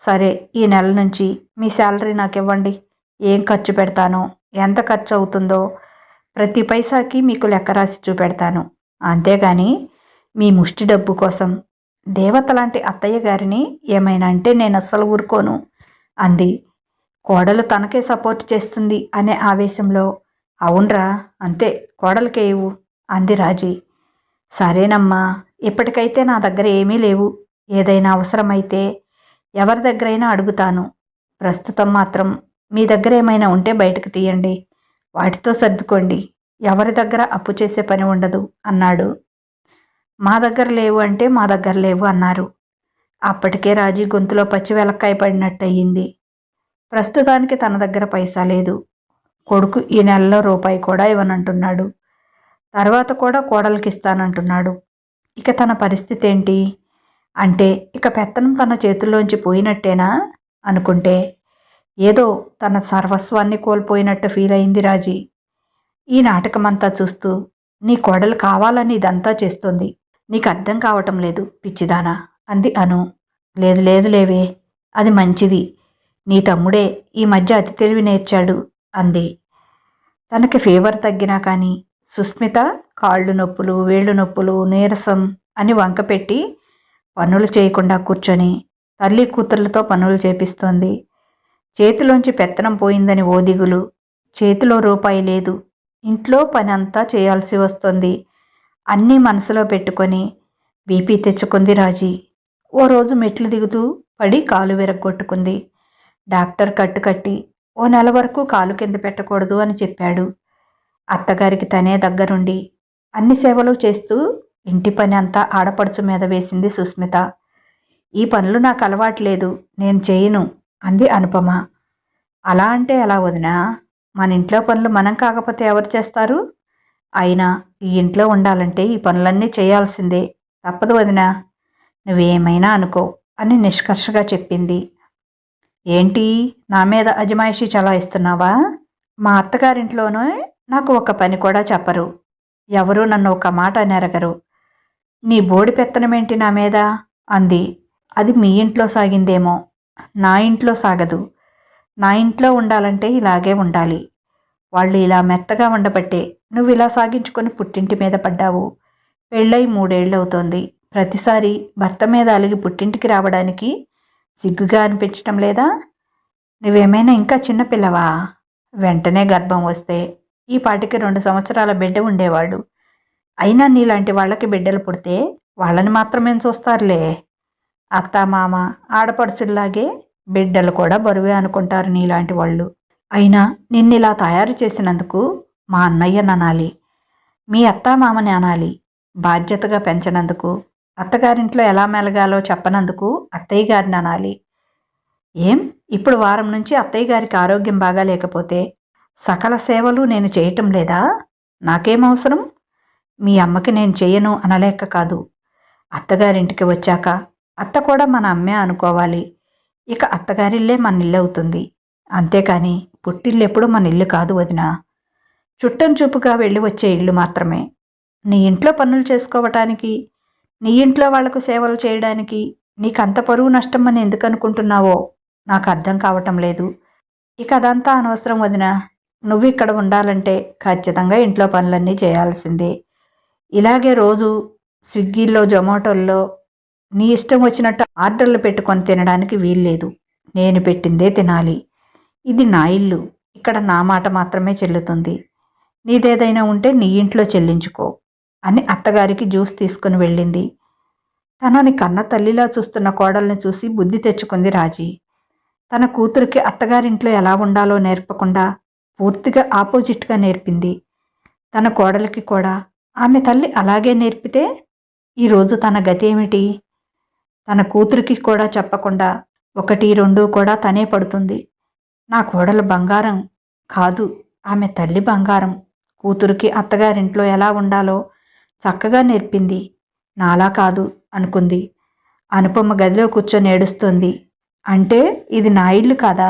సరే, ఈ నెల నుంచి మీ శాలరీ నాకు ఇవ్వండి. ఏం ఖర్చు పెడతానో, ఎంత ఖర్చు అవుతుందో ప్రతి పైసాకి మీకు లెక్క రాసి చూపెడతాను. అంతేగాని మీ ముష్టి డబ్బు కోసం దేవత లాంటి అత్తయ్య గారిని ఏమైనా అంటే నేను అస్సలు ఊరుకోను అంది. కోడలు తనకే సపోర్ట్ చేస్తుంది అనే ఆవేశంలో, అవునరా, అంతే, కోడలికే ఇవ్వు అంది రాజీ. సరేనమ్మా, ఇప్పటికైతే నా దగ్గర ఏమీ లేవు. ఏదైనా అవసరమైతే ఎవరి దగ్గరైనా అడుగుతాను. ప్రస్తుతం మాత్రం మీ దగ్గర ఏమైనా ఉంటే బయటకు తీయండి. వాటితో సర్దుకోండి. ఎవరి దగ్గర అప్పు చేసే పని ఉండదు అన్నాడు. మా దగ్గర లేవు అంటే మా దగ్గర లేవు అన్నారు. అప్పటికే రాజీ గొంతులో పచ్చి వెలక్కాయ పడినట్టయింది. ప్రస్తుతానికి తన దగ్గర పైసా లేదు. కొడుకు ఈ నెలలో రూపాయి కూడా ఇవ్వనంటున్నాడు. తర్వాత కూడా కోడలికి ఇస్తానంటున్నాడు. ఇక తన పరిస్థితి ఏంటి? అంటే ఇక పెత్తనం తన చేతుల్లోంచి పోయినట్టేనా అనుకుంటే ఏదో తన సర్వస్వాన్ని కోల్పోయినట్టు ఫీల్ అయింది రాజీ. ఈ నాటకమంతా చూస్తూ, నీ కోడలు కావాలని ఇదంతా చేస్తోంది. నీకు అర్థం కావటం లేదు పిచ్చిదానా అంది అను. లేదు లేదు లేవే, అది మంచిది. నీ తమ్ముడే ఈ మధ్య అతి తెలివి నేర్చాడు అంది. తనకి ఫీవర్ తగ్గినా కానీ సుస్మిత కాళ్ళు నొప్పులు, వేళ్ళు నొప్పులు, నీరసం అని వంకపెట్టి పనులు చేయకుండా కూర్చొని తల్లి కూతుర్లతో పనులు చేపిస్తోంది. చేతిలోంచి పెత్తనం పోయిందని ఓ దిగులు. చేతిలో రూపాయి లేదు. ఇంట్లో పని అంతా చేయాల్సి వస్తుంది. అన్నీ మనసులో పెట్టుకొని బీపీ తెచ్చుకుంది రాజీ. ఓ రోజు మెట్లు దిగుతూ పడి కాలు విరగ్గొట్టుకుంది. డాక్టర్ కట్టుకట్టి ఓ నెల వరకు కాలు కింద పెట్టకూడదు అని చెప్పాడు. అత్తగారికి తనే దగ్గరుండి అన్ని సేవలు చేస్తూ ఇంటి పని అంతా ఆడపడుచు మీద వేసింది సుస్మిత. ఈ పనులు నాకు అలవాట్లేదు, నేను చేయను అంది అనుపమ. అలా అంటే ఎలా వదినా? మన ఇంట్లో పనులు మనం కాకపోతే ఎవరు చేస్తారు? అయినా ఈ ఇంట్లో ఉండాలంటే ఈ పనులన్నీ చేయాల్సిందే, తప్పదు వదినా, నువ్వేమైనా అనుకో అని నిష్కర్షగా చెప్పింది. ఏంటి, నా మీద అజమాయిషీ చలాయిస్తున్నావా? మా అత్తగారింట్లోనే నాకు ఒక పని కూడా చెప్పరు. ఎవరూ నన్ను ఒక మాట నెరగరు. నీ బోడి పెత్తనమేంటి నా మీద అంది. అది మీ ఇంట్లో సాగిందేమో, నా ఇంట్లో సాగదు. నా ఇంట్లో ఉండాలంటే ఇలాగే ఉండాలి. వాళ్ళు ఇలా మెత్తగా ఉండబట్టే నువ్వు ఇలా సాగించుకొని పుట్టింటి మీద పడ్డావు. పెళ్ళై 3 ఏళ్ళవుతోంది. ప్రతిసారి భర్త మీద అలిగి పుట్టింటికి రావడానికి సిగ్గుగా అనిపించటం లేదా? నువ్వేమైనా ఇంకా చిన్నపిల్లవా? వెంటనే గర్భం వస్తే ఈ పాటికి 2 సంవత్సరాల బిడ్డ ఉండేవాడు. అయినా నీలాంటి వాళ్ళకి బిడ్డలు పుడితే వాళ్ళని మాత్రమేం చూస్తారులే. అత్త మామ ఆడపడుచుల్లాగే బిడ్డలు కూడా బరువే అనుకుంటారు నీలాంటి వాళ్ళు. అయినా నిన్నిలా తయారు చేసినందుకు మా అన్నయ్యని అనాలి, మీ అత్తామామని అనాలి. బాధ్యతగా పెంచినందుకు, అత్తగారింట్లో ఎలా మెలగాలో చెప్పనందుకు అత్తయ్య గారిని అనాలి. ఏం, ఇప్పుడు వారం నుంచి అత్తయ్య గారికి ఆరోగ్యం బాగా లేకపోతే సకల సేవలు నేను చేయటం లేదా? నాకేమవసరం? మీ అమ్మకి నేను చెయ్యను అనలేక కాదు. అత్తగారింటికి వచ్చాక అత్త కూడా మన అమ్మే అనుకోవాలి. ఇక అత్తగారిల్లే మన ఇల్లు అవుతుంది. అంతేకాని పుట్టిల్లు ఎప్పుడు మన ఇల్లు కాదు వదినా. చుట్టం చూపుగా వెళ్ళి వచ్చే ఇల్లు మాత్రమే. నీ ఇంట్లో పనులు చేసుకోవటానికి, నీ ఇంట్లో వాళ్లకు సేవలు చేయడానికి నీకంత పరువు నష్టం అని ఎందుకు అనుకుంటున్నావో నాకు అర్థం కావటం లేదు. ఇక అదంతా అనవసరం వదినా. నువ్వు ఇక్కడ ఉండాలంటే ఖచ్చితంగా ఇంట్లో పనులన్నీ చేయాల్సిందే. ఇలాగే రోజు స్విగ్గీల్లో, జొమాటోల్లో నీ ఇష్టం వచ్చినట్టు ఆర్డర్లు పెట్టుకొని తినడానికి వీల్లేదు. నేను పెట్టిందే తినాలి. ఇది నా ఇల్లు. ఇక్కడ నా మాట మాత్రమే చెల్లుతుంది. నీదేదైనా ఉంటే నీ ఇంట్లో చెల్లించుకో అని అత్తగారికి జ్యూస్ తీసుకుని వెళ్ళింది. తనని కన్న తల్లిలా చూస్తున్న కోడల్ని చూసి బుద్ధి తెచ్చుకుంది రాజీ. తన కూతురికి అత్తగారింట్లో ఎలా ఉండాలో నేర్పకుండా పూర్తిగా ఆపోజిట్గా నేర్పింది. తన కోడలికి కూడా ఆమె తల్లి అలాగే నేర్పితే ఈరోజు తన గతి ఏమిటి? తన కూతురికి కూడా చెప్పకుండా 1, 2 కూడా తనే పడుతుంది. నా కోడలు బంగారం కాదు, ఆమె తల్లి బంగారం. కూతురికి అత్తగారింట్లో ఎలా ఉండాలో చక్కగా నేర్పింది. నాలా కాదు అనుకుంది. అనుపమ గదిలో కూర్చొని ఏడుస్తోంది. అంటే ఇది నా ఇల్లు కాదా?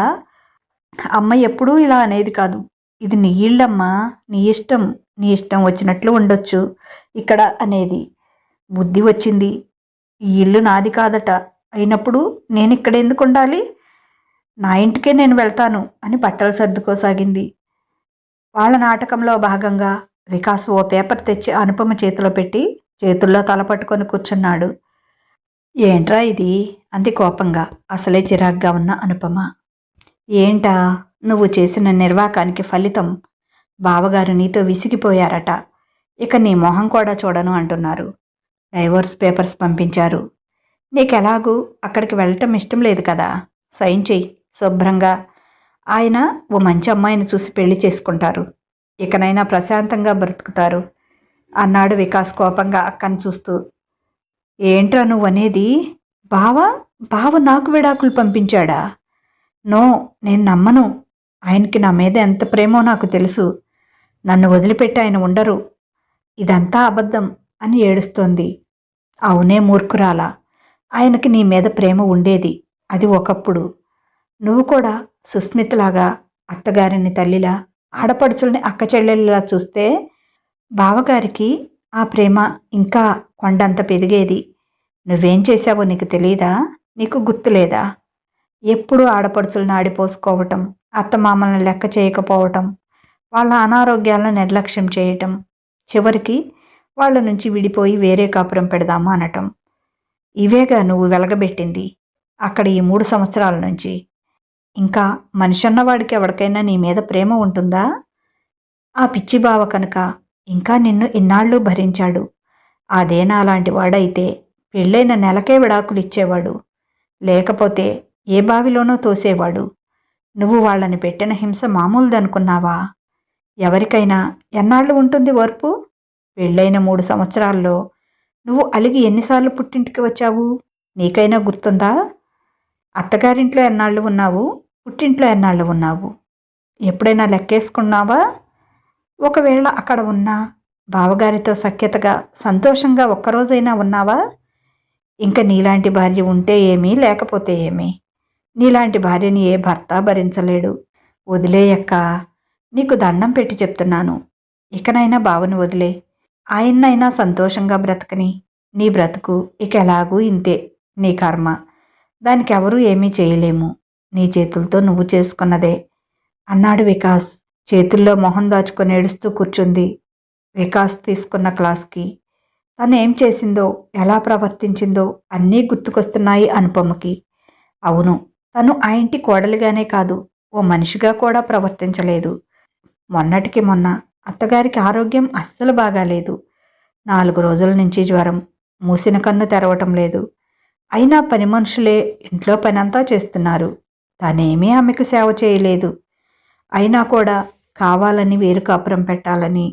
అమ్మ ఎప్పుడూ ఇలా అనేది కాదు. ఇది నీ ఇల్లమ్మా, నీ ఇష్టం, నీ ఇష్టం వచ్చినట్లు ఉండొచ్చు ఇక్కడ అనేది. బుద్ధి వచ్చింది. ఈ ఇల్లు నాది కాదట. అయినప్పుడు నేను ఇక్కడ ఎందుకు ఉండాలి? నా ఇంటికే నేను వెళ్తాను అని బట్టలు సర్దుకోసాగింది. వాళ్ళ నాటకంలో భాగంగా వికాస్ ఓ పేపర్ తెచ్చి అనుపమ చేతిలో పెట్టి చేతుల్లో తలపట్టుకొని కూర్చున్నాడు. ఏంట్రా ఇది అంది కోపంగా. అసలే చిరాగ్గా ఉన్న అనుపమ. ఏంటా? నువ్వు చేసిన నిర్వాకానికి ఫలితం. బావగారు నీతో విసిగిపోయారట. ఇక నీ మొహం కూడా చూడను అంటున్నారు. డైవోర్స్ పేపర్స్ పంపించారు. నీకెలాగూ అక్కడికి వెళ్ళటం ఇష్టం లేదు కదా. సైన్ చెయ్యి శుభ్రంగా. ఆయన ఓ మంచి అమ్మాయిని చూసి పెళ్లి చేసుకుంటారు. ఇకనైనా ప్రశాంతంగా బ్రతుకుతారు అన్నాడు వికాస్ కోపంగా అక్కను చూస్తూ. ఏంట్రా నువ్వనేది? బావ నాకు విడాకులు పంపించాడా? నో, నేను నమ్మను. ఆయనకి నా మీద ఎంత ప్రేమో నాకు తెలుసు. నన్ను వదిలిపెట్టి ఆయన ఉండరు. ఇదంతా అబద్ధం అని ఏడుస్తోంది. అవునే మూర్ఖురాలా. ఆయనకి నీ మీద ప్రేమ ఉండేది. అది ఒకప్పుడు. నువ్వు కూడా సుస్మితలాగా అత్తగారిని తల్లిలా, ఆడపడుచుల్ని అక్క చెల్లెళ్ళలా చూస్తే బావగారికి ఆ ప్రేమ ఇంకా కొండంత పెరిగేది. నువ్వేం చేశావో నీకు తెలీదా? నీకు గుర్తులేదా? ఎప్పుడూ ఆడపడుచులను ఆడిపోసుకోవటం, అత్తమామలను లెక్క చేయకపోవటం, వాళ్ళ అనారోగ్యాలను నిర్లక్ష్యం చేయటం, చివరికి వాళ్ళ నుంచి విడిపోయి వేరే కాపురం పెడదాము అనటం. ఇవేగా నువ్వు వెలగబెట్టింది అక్కడ ఈ 3 సంవత్సరాల నుంచి. ఇంకా మనిషి అన్నవాడికి ఎవరికైనా నీ మీద ప్రేమ ఉంటుందా? ఆ పిచ్చి బావ కనుక ఇంకా నిన్ను ఇన్నాళ్ళు భరించాడు. అదే నాలాంటి వాడైతే పెళ్ళైన నెలకే విడాకులు ఇచ్చేవాడు. లేకపోతే ఏ బావిలోనో తోసేవాడు. నువ్వు వాళ్ళని పెట్టిన హింస మామూలుదనుకున్నావా? ఎవరికైనా ఎన్నాళ్ళు ఉంటుంది ఓర్పు? పెళ్ళైన 3 సంవత్సరాల్లో నువ్వు అలిగి ఎన్నిసార్లు పుట్టింటికి వచ్చావు? నీకైనా గుర్తుందా? అత్తగారింట్లో ఎన్నాళ్ళు ఉన్నావు? పుట్టింట్లో ఎన్నాళ్ళు ఉన్నావు? ఎప్పుడైనా లెక్కేసుకున్నావా? ఒకవేళ అక్కడ ఉన్నా బావగారితో సఖ్యతగా సంతోషంగా ఒక్కరోజైనా ఉన్నావా? ఇంక నీలాంటి భార్య ఉంటే ఏమీ, లేకపోతే ఏమీ. నీలాంటి భార్యని ఏ భర్త భరించలేడు. వదిలేయక్క, నీకు దండం పెట్టి చెప్తున్నాను. ఇకనైనా బావని వదిలే. ఆయన్నైనా సంతోషంగా బ్రతకని. నీ బ్రతుకు ఇక ఎలాగూ ఇంతే. నీ కర్మ. దానికి ఎవరూ ఏమీ చేయలేము. నీ చేతులతో నువ్వు చేసుకున్నదే అన్నాడు వికాస్. చేతుల్లో మొహం దాచుకొని ఏడుస్తూ కూర్చుంది. వికాస్ తీసుకున్న క్లాస్కి తను ఏం చేసిందో, ఎలా ప్రవర్తించిందో అన్నీ గుర్తుకొస్తున్నాయి అనుపమకి. అవును, తను ఆ ఇంటి కోడలిగానే కాదు, ఓ మనిషిగా కూడా ప్రవర్తించలేదు. మొన్నటికి మొన్న అత్తగారికి ఆరోగ్యం అస్సలు బాగాలేదు. 4 రోజుల నుంచి జ్వరం. మూసిన కన్ను తెరవటం లేదు. అయినా పని మనుషులే ఇంట్లో పనంతా చేస్తున్నారు. తనేమీ ఆమెకు సేవ చేయలేదు. అయినా కూడా కావాలని వేరు కాపురం పెట్టాలని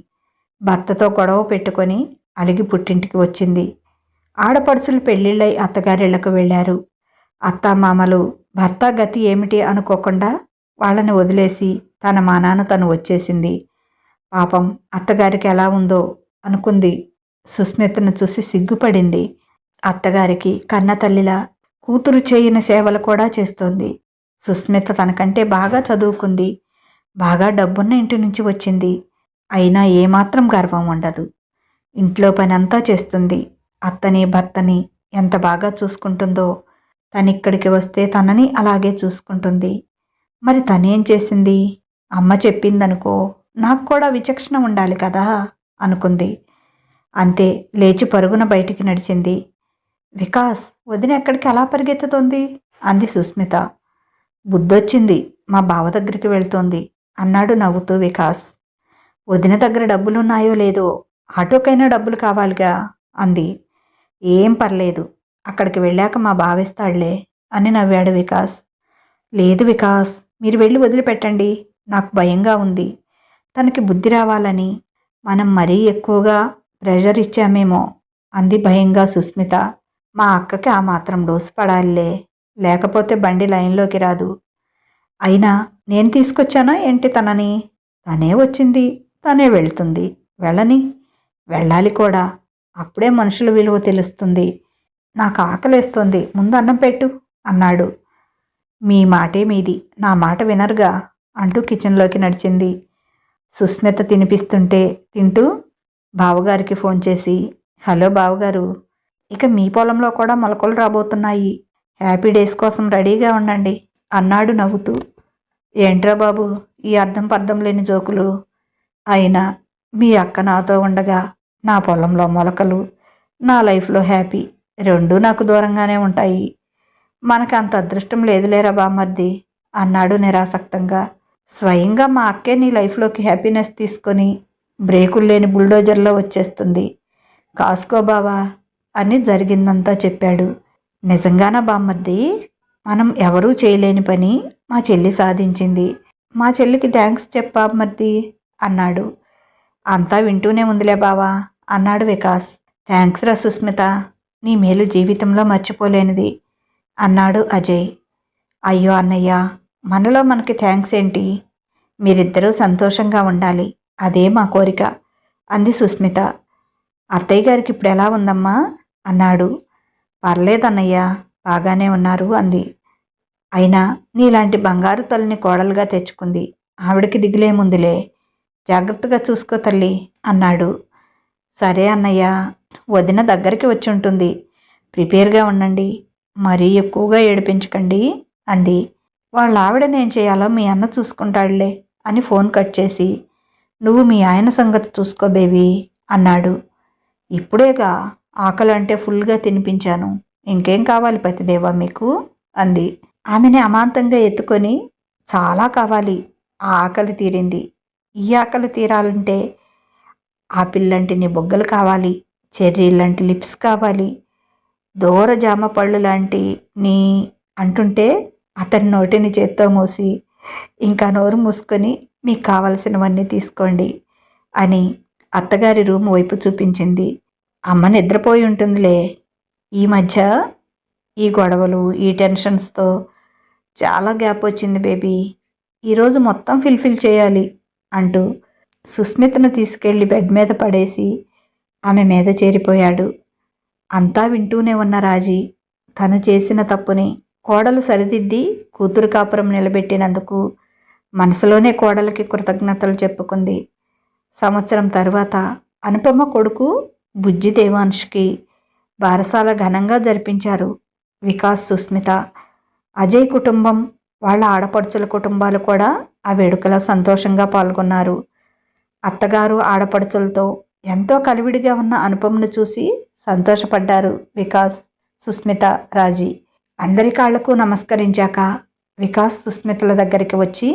భర్తతో గొడవ పెట్టుకొని అలిగి పుట్టింటికి వచ్చింది. ఆడపడుచులు పెళ్ళిళ్ళై అత్తగారిళ్లకు వెళ్ళారు. అత్తామామలు భర్త గతి ఏమిటి అనుకోకుండా వాళ్ళని వదిలేసి తన మానాన తను వచ్చేసింది. పాపం అత్తగారికి ఎలా ఉందో అనుకుంది. సుస్మితను చూసి సిగ్గుపడింది. అత్తగారికి కన్న తల్లిలా కూతురు చేయని సేవలు కూడా చేస్తోంది. సుస్మిత తనకంటే బాగా చదువుకుంది. బాగా డబ్బున్న ఇంటి నుంచి వచ్చింది. అయినా ఏమాత్రం గర్వం ఉండదు. ఇంట్లో పని అంతా చేస్తుంది. అత్తని భర్తని ఎంత బాగా చూసుకుంటుందో. తనిక్కడికి వస్తే తనని అలాగే చూసుకుంటుంది. మరి తనేం చేసింది? అమ్మ చెప్పిందనుకో, నాకు కూడా విచక్షణ ఉండాలి కదా అనుకుంది. అంతే, లేచి పరుగున బయటికి నడిచింది. వికాస్, వదిన ఎక్కడికి అలా పరిగెత్తుతోంది అంది సుస్మిత. బుద్ధొచ్చింది, మా బావ దగ్గరికి వెళ్తోంది అన్నాడు నవ్వుతూ వికాస్. వదిన దగ్గర డబ్బులున్నాయో లేదో, ఆటోకైనా డబ్బులు కావాలిగా అంది. ఏం పర్లేదు, అక్కడికి వెళ్ళాక మా బావేస్తాడులే అని నవ్వాడు వికాస్. లేదు వికాస్, మీరు వెళ్ళి వదిలిపెట్టండి. నాకు భయంగా ఉంది. తనకి బుద్ధి రావాలని మనం మరీ ఎక్కువగా ప్రెషర్ ఇచ్చామేమో అంది భయంగా సుస్మిత. మా అక్కకి ఆ మాత్రం డోసు పడాలిలే, లేకపోతే బండి లైన్లోకి రాదు. అయినా నేను తీసుకొచ్చానా ఏంటి తనని తనే వచ్చింది, తనే వెళ్తుంది. వెళ్ళని, వెళ్ళాలి కూడా. అప్పుడే మనుషుల విలువ తెలుస్తుంది. నాకు ఆకలేస్తోంది, ముందు అన్నం పెట్టు అన్నాడు. మీ మాటే మీది, నా మాట వినరుగా అంటూ కిచెన్లోకి నడిచింది. సుస్మిత తినిపిస్తుంటే తింటూ బావగారికి ఫోన్ చేసి, హలో బావగారు, ఇక మీ పొలంలో కూడా మొలకలు రాబోతున్నాయి. హ్యాపీ డేస్ కోసం రెడీగా ఉండండి అన్నాడు నవ్వుతూ. ఏంట్రా బాబు ఈ అర్థం పర్థం లేని జోకులు? అయినా మీ అక్క నాతో ఉండగా నా పొలంలో మొలకలు, నా లైఫ్లో హ్యాపీ రెండూ నాకు దూరంగానే ఉంటాయి. మనకు అంత అదృష్టం లేదులేరా బామ్మర్ది అన్నాడు నిరాసక్తంగా. స్వయంగా మా అక్కే నీ లైఫ్లోకి హ్యాపీనెస్ తీసుకొని బ్రేకులు లేని బుల్డోజర్లో వచ్చేస్తుంది. కాసుకో బావా అని జరిగిందంతా చెప్పాడు. నిజంగానా బామ్మర్ది? మనం ఎవరూ చేయలేని పని మా చెల్లి సాధించింది. మా చెల్లికి థ్యాంక్స్ చెప్పామ్మర్ది అన్నాడు. అంతా వింటూనే ఉందిలే బావా అన్నాడు వికాస్. థ్యాంక్స్ రా సుస్మిత, నీ మేలు జీవితంలో మర్చిపోలేనిది అన్నాడు అజయ్. అయ్యో అన్నయ్య, మనలో మనకి థ్యాంక్స్ ఏంటి? మీరిద్దరూ సంతోషంగా ఉండాలి, అదే మా కోరిక అంది సుస్మిత. అత్తయ్య గారికి ఇప్పుడు ఎలా ఉందమ్మా అన్నాడు. పర్లేదన్నయ్య, బాగానే ఉన్నారు అంది. అయినా నీలాంటి బంగారు తల్లిని కోడలుగా తెచ్చుకుంది, ఆవిడకి దిగులేముందిలే. జాగ్రత్తగా చూసుకో తల్లి అన్నాడు. సరే అన్నయ్య, వదిన దగ్గరికి వచ్చి ఉంటుంది, ప్రిపేర్గా ఉండండి, మరీ ఎక్కువగా ఏడిపించకండి అంది. వాళ్ళ ఆవిడ నేను చేయాలో మీ అన్న చూసుకుంటాడులే అని ఫోన్ కట్ చేసి, నువ్వు మీ ఆయన సంగతి చూసుకో బేబీ అన్నాడు. ఇప్పుడేగా ఆకలంటే ఫుల్గా తినిపించాను, ఇంకేం కావాలి పతిదేవా మీకు అంది. ఆమెని అమాంతంగా ఎత్తుకొని, చాలా కావాలి, ఆ ఆకలి తీరింది, ఈ ఆకలి తీరాలంటే ఆ పిల్లంటి నీ బొగ్గలు కావాలి, చెర్రీలాంటి లిప్స్ కావాలి, దూర జామ పళ్ళు లాంటి నీ అంటుంటే అతని నోటిని చేత్తో మూసి, ఇంకా నోరు మూసుకొని మీకు కావలసినవన్నీ తీసుకోండి అని అత్తగారి రూమ్ వైపు చూపించింది. అమ్మ నిద్రపోయి ఉంటుందిలే, ఈ మధ్య ఈ గొడవలు ఈ టెన్షన్స్తో చాలా గ్యాప్ వచ్చింది బేబీ, ఈరోజు మొత్తం ఫిల్ఫిల్ చేయాలి అంటూ సుస్మితను తీసుకెళ్లి బెడ్ మీద పడేసి ఆమె మీద చేరిపోయాడు. అంతా వింటూనే ఉన్న రాజీ తను చేసిన తప్పుని కోడలు సరిదిద్ది కూతురు కాపురం నిలబెట్టినందుకు మనసులోనే కోడలికి కృతజ్ఞతలు చెప్పుకుంది. సంవత్సరం తరువాత అనుపమ కొడుకు బుజ్జి దేవాంష్కి బారసాల ఘనంగా జరిపించారు వికాస్, సుస్మిత. అజయ్ కుటుంబం, వాళ్ళ ఆడపడుచుల కుటుంబాలు కూడా ఆ వేడుకలో సంతోషంగా పాల్గొన్నారు. అత్తగారు ఆడపడుచులతో ఎంతో కలివిడిగా ఉన్న అనుపమను చూసి సంతోషపడ్డారు వికాస్, సుస్మిత, రాజీ. అందరి కాళ్లకు నమస్కరించాక వికాస్ సుస్మితల దగ్గరికి వచ్చి,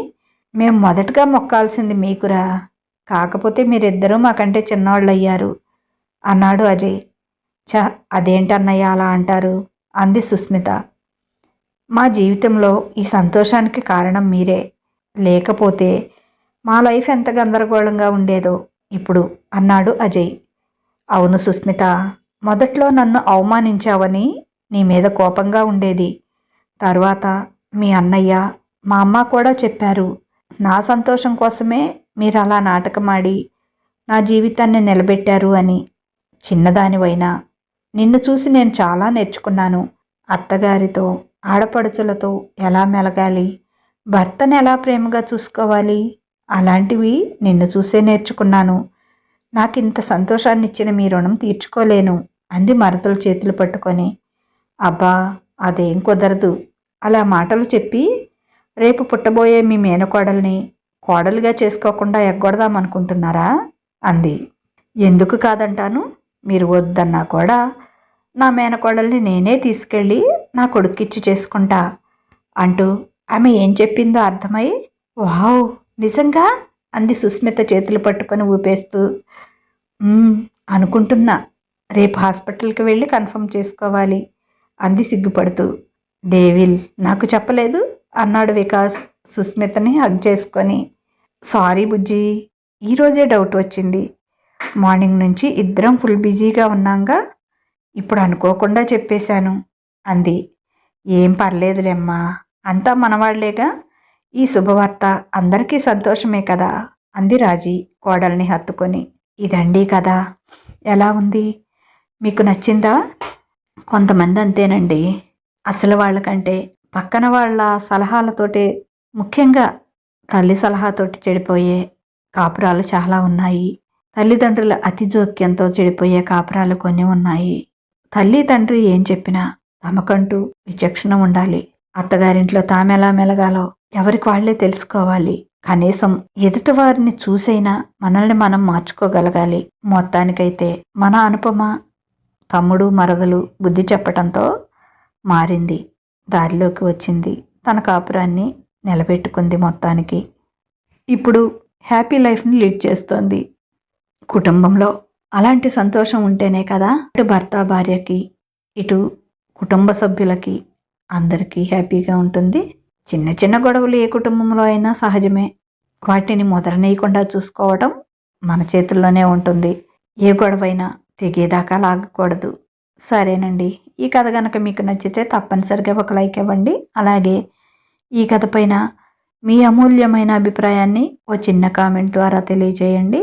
మేము మొదటగా మొక్కాల్సింది మీకురా, కాకపోతే మీరిద్దరూ మాకంటే చిన్నవాళ్ళు అయ్యారు అన్నాడు అజయ్. అదేంటన్నయ్య అలా అంటారు అంది సుస్మిత. మా జీవితంలో ఈ సంతోషానికి కారణం మీరే, లేకపోతే మా లైఫ్ ఎంత గందరగోళంగా ఉండేదో ఇప్పుడు అన్నాడు అజయ్. అవును సుస్మిత, మొదట్లో నన్ను అవమానించావని నీ మీద కోపంగా ఉండేది. తర్వాత మీ అన్నయ్య, మా అమ్మ కూడా చెప్పారు, నా సంతోషం కోసమే మీరు అలా నాటకమాడి నా జీవితాన్ని నిలబెట్టారు అని. చిన్నదానివైనా నిన్ను చూసి నేను చాలా నేర్చుకున్నాను. అత్తగారితో ఆడపడుచులతో ఎలా మెలగాలి, భర్తను ఎలా ప్రేమగా చూసుకోవాలి, అలాంటివి నిన్ను చూసే నేర్చుకున్నాను. నాకింత సంతోషాన్ని ఇచ్చిన మీ రుణం తీర్చుకోలేను అంది మరదలు చేతులు పట్టుకొని. అబ్బా అదేం కుదరదు, అలా మాటలు చెప్పి రేపు పుట్టబోయే మీ మేనకోడల్ని కోడలుగా చేసుకోకుండా ఎగ్గొడదామనుకుంటున్నారా అంది. ఎందుకు కాదంటాను, మీరు వద్దన్నా కూడా నా మేనకోడల్ని నేనే తీసుకెళ్ళి నా కొడుక్కిచ్చి చేసుకుంటా అంటూ ఆమె ఏం చెప్పిందో అర్థమై, వావ్ నిజంగా అంది సుస్మిత చేతులు పట్టుకొని ఊపేస్తూ. అనుకుంటున్నా, రేపు హాస్పిటల్కి వెళ్ళి కన్ఫర్మ్ చేసుకోవాలి అంది సిగ్గుపడుతూ. డేవిల్ నాకు చెప్పలేదు అన్నాడు వికాస్ సుస్మితని హగ్ చేసుకొని. సారీ బుజ్జి, ఈరోజే డౌట్ వచ్చింది, మార్నింగ్ నుంచి ఇద్దరం ఫుల్ బిజీగా ఉన్నాంగా, ఇప్పుడు అనుకోకుండా చెప్పేశాను అంది. ఏం పర్లేదులేమ్మా, అంతా మనవాళ్లేగా, ఈ శుభవార్త అందరికీ సంతోషమే కదా అంది రాజీ కోడల్ని హత్తుకొని. ఇదండి కదా. ఎలా ఉంది? మీకు నచ్చిందా? కొంతమంది అంతేనండి. అసలు వాళ్ళకంటే పక్కన వాళ్ళ సలహాలతోటే, ముఖ్యంగా తల్లి సలహాతోటి చెడిపోయే కాపురాలు చాలా ఉన్నాయి. తల్లిదండ్రుల అతి జోక్యంతో చెడిపోయే కాపురాలు కొన్ని ఉన్నాయి. తల్లి తండ్రి ఏం చెప్పినా తమకంటూ విచక్షణ ఉండాలి. అత్తగారింట్లో తామెలా మెలగాలో ఎవరికి వాళ్లే తెలుసుకోవాలి. కనీసం ఎదుటి వారిని చూసైనా మనల్ని మనం మార్చుకోగలగాలి. మొత్తానికైతే మన అనుపమ తమ్ముడు మరదలు బుద్ధి చెప్పటంతో మారింది, దారిలోకి వచ్చింది, తన కాపురాన్ని నిలబెట్టుకుంది. మొత్తానికి ఇప్పుడు హ్యాపీ లైఫ్ని లీడ్ చేస్తోంది కుటుంబంలో. అలాంటి సంతోషం ఉంటేనే కదా ఇటు భర్త భార్యకి, ఇటు కుటుంబ సభ్యులకి అందరికీ హ్యాపీగా ఉంటుంది. చిన్న చిన్న గొడవలు ఏ కుటుంబంలో అయినా సహజమే. వాటిని మొదలనేయకుండా చూసుకోవటం మన చేతుల్లోనే ఉంటుంది. ఏ గొడవైనా తెగేదాకా లాగకూడదు. సరేనండి, ఈ కథ కనుక మీకు నచ్చితే తప్పనిసరిగా ఒక లైక్ ఇవ్వండి. అలాగే ఈ కథ పైన మీ అమూల్యమైన అభిప్రాయాన్ని ఓ చిన్న కామెంట్ ద్వారా తెలియజేయండి.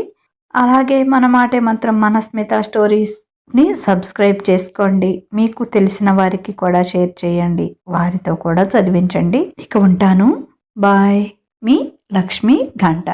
అలాగే మన మాటే మంత్రం మనస్మిత స్టోరీస్ని సబ్స్క్రైబ్ చేసుకోండి. మీకు తెలిసిన వారికి కూడా షేర్ చేయండి, వారితో కూడా చదివించండి. ఇక ఉంటాను. బాయ్. మీ లక్ష్మీ గంట.